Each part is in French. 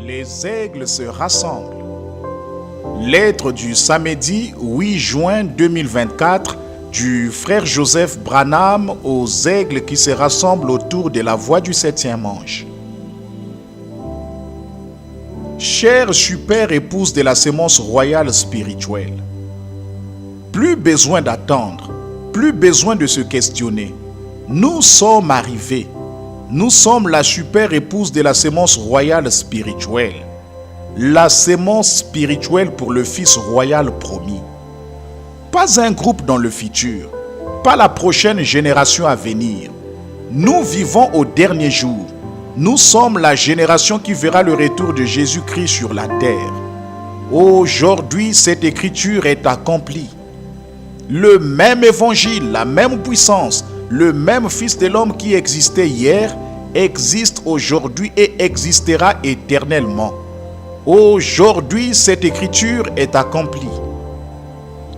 Les aigles se rassemblent. Lettre du samedi 8 juin 2024 du frère Joseph Branham aux aigles qui se rassemblent autour de la voie du 7e ange. Chère super épouse de la sémence royale spirituelle, plus besoin d'attendre, plus besoin de se questionner. Nous sommes arrivés. Nous sommes la super épouse de la sémence royale spirituelle. La sémence spirituelle pour le Fils royal promis. Pas un groupe dans le futur, pas la prochaine génération à venir. Nous vivons au dernier jour. Nous sommes la génération qui verra le retour de Jésus-Christ sur la terre. Aujourd'hui, cette écriture est accomplie. Le même évangile, la même puissance, le même Fils de l'homme qui existait hier, existe aujourd'hui et existera éternellement. Aujourd'hui, cette écriture est accomplie.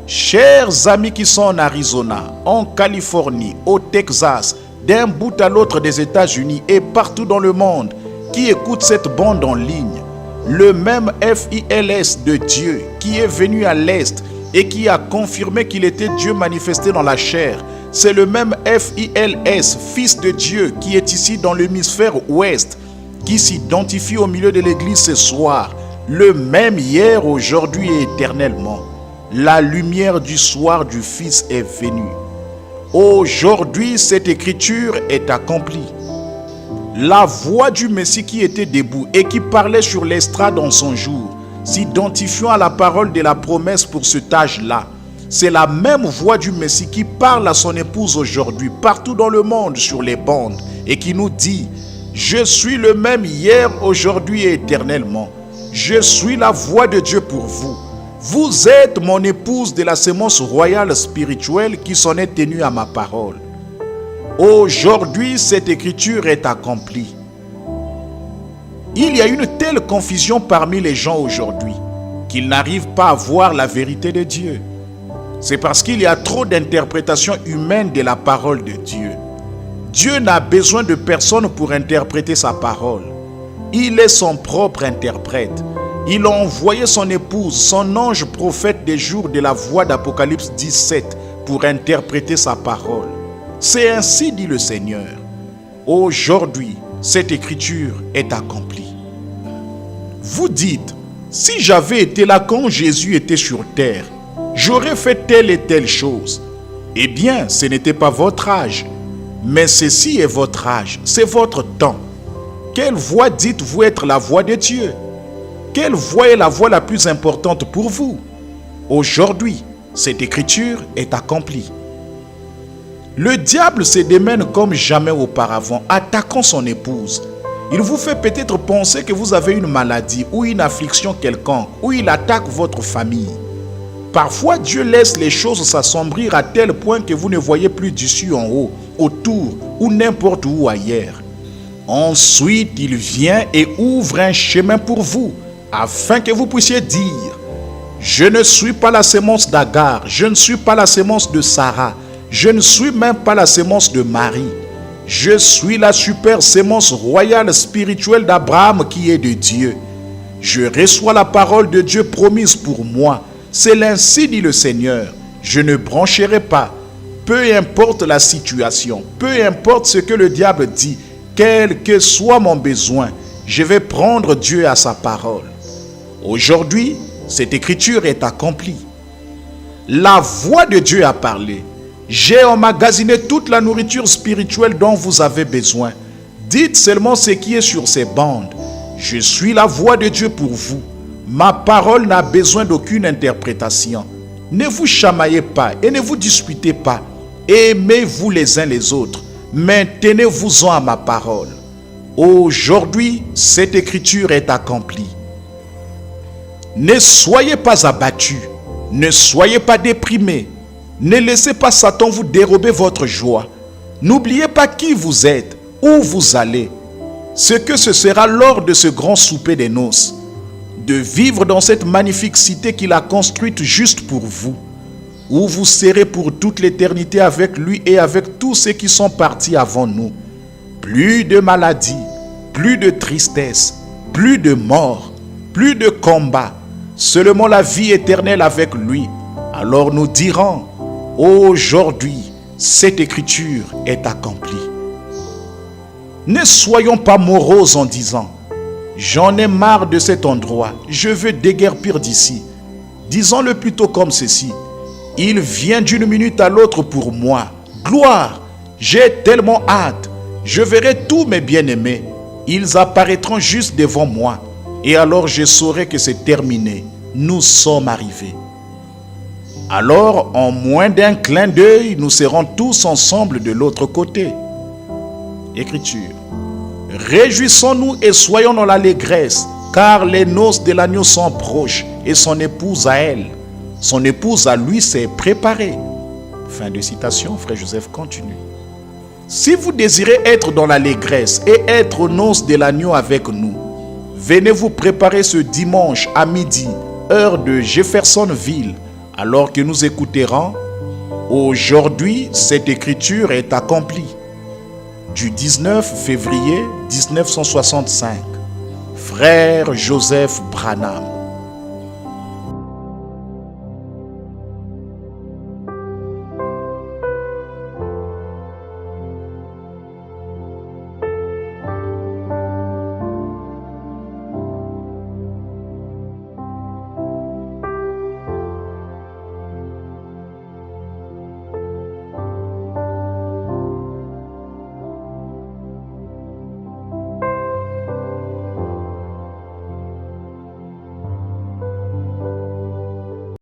Chers amis qui sont en Arizona, en Californie, au Texas, d'un bout à l'autre des États-Unis et partout dans le monde, qui écoutent cette bande en ligne, le même FILS de Dieu qui est venu à l'Est et qui a confirmé qu'il était Dieu manifesté dans la chair, c'est le même FILS, Fils de Dieu, qui est ici dans l'hémisphère ouest, qui s'identifie au milieu de l'église ce soir, le même hier, aujourd'hui et éternellement. La lumière du soir du Fils est venue. Aujourd'hui, cette écriture est accomplie. La voix du Messie qui était debout et qui parlait sur l'estrade en son jour, s'identifiant à la parole de la promesse pour cet âge-là, c'est la même voix du Messie qui parle à son épouse aujourd'hui, partout dans le monde, sur les bandes, et qui nous dit « Je suis le même hier, aujourd'hui et éternellement. Je suis la voix de Dieu pour vous. Vous êtes mon épouse de la sémence royale spirituelle qui s'en est tenue à ma parole. Aujourd'hui, cette écriture est accomplie. » Il y a une telle confusion parmi les gens aujourd'hui qu'ils n'arrivent pas à voir la vérité de Dieu. C'est parce qu'il y a trop d'interprétations humaines de la parole de Dieu. Dieu n'a besoin de personne pour interpréter sa parole. Il est son propre interprète. Il a envoyé son épouse, son ange prophète des jours de la voix d'Apocalypse 17 pour interpréter sa parole. C'est ainsi dit le Seigneur. Aujourd'hui, cette écriture est accomplie. Vous dites, si j'avais été là quand Jésus était sur terre, j'aurais fait telle et telle chose. Eh bien, ce n'était pas votre âge. Mais ceci est votre âge, c'est votre temps. Quelle voix dites-vous être la voix de Dieu? Quelle voix est la voix la plus importante pour vous? Aujourd'hui, cette écriture est accomplie. Le diable se démène comme jamais auparavant, attaquant son épouse. Il vous fait peut-être penser que vous avez une maladie ou une affliction quelconque, ou il attaque votre famille. Parfois, Dieu laisse les choses s'assombrir à tel point que vous ne voyez plus d'issue en haut, autour ou n'importe où ailleurs. Ensuite, il vient et ouvre un chemin pour vous, afin que vous puissiez dire « Je ne suis pas la sémence d'Agar, je ne suis pas la sémence de Sarah, je ne suis même pas la sémence de Marie. Je suis la super sémence royale spirituelle d'Abraham qui est de Dieu. Je reçois la parole de Dieu promise pour moi. C'est l'ainsi dit le Seigneur. Je ne brancherai pas. Peu importe la situation, peu importe ce que le diable dit, quel que soit mon besoin, je vais prendre Dieu à sa parole. Aujourd'hui, cette écriture est accomplie. La voix de Dieu a parlé. J'ai emmagasiné toute la nourriture spirituelle dont vous avez besoin. Dites seulement ce qui est sur ces bandes. Je suis la voix de Dieu pour vous. Ma parole n'a besoin d'aucune interprétation. Ne vous chamaillez pas et ne vous disputez pas. Aimez-vous les uns les autres. Maintenez-vous-en à ma parole. Aujourd'hui, cette écriture est accomplie. Ne soyez pas abattus. Ne soyez pas déprimés. Ne laissez pas Satan vous dérober votre joie. N'oubliez pas qui vous êtes, où vous allez. Ce que ce sera lors de ce grand souper des noces. De vivre dans cette magnifique cité qu'il a construite juste pour vous. Où vous serez pour toute l'éternité avec lui et avec tous ceux qui sont partis avant nous. Plus de maladies, plus de tristesse, Plus de mort, plus de combat, seulement la vie éternelle avec lui. Alors nous dirons, aujourd'hui, cette écriture est accomplie. Ne soyons pas moroses en disant, j'en ai marre de cet endroit, je veux déguerpir d'ici. Disons-le plutôt comme ceci, il vient d'une minute à l'autre pour moi. Gloire, j'ai tellement hâte, je verrai tous mes bien-aimés. Ils apparaîtront juste devant moi, et alors je saurai que c'est terminé. Nous sommes arrivés. Alors, en moins d'un clin d'œil, nous serons tous ensemble de l'autre côté. Écriture. Réjouissons-nous et soyons dans l'allégresse, car les noces de l'agneau sont proches et son épouse à elle. Son épouse à lui s'est préparée. Fin de citation, frère Joseph continue. Si vous désirez être dans l'allégresse et être aux noces de l'agneau avec nous, venez vous préparer ce dimanche à midi, heure de Jeffersonville, alors que nous écouterons « Aujourd'hui, cette écriture est accomplie » du 19 février 1965. Frère Joseph Branham.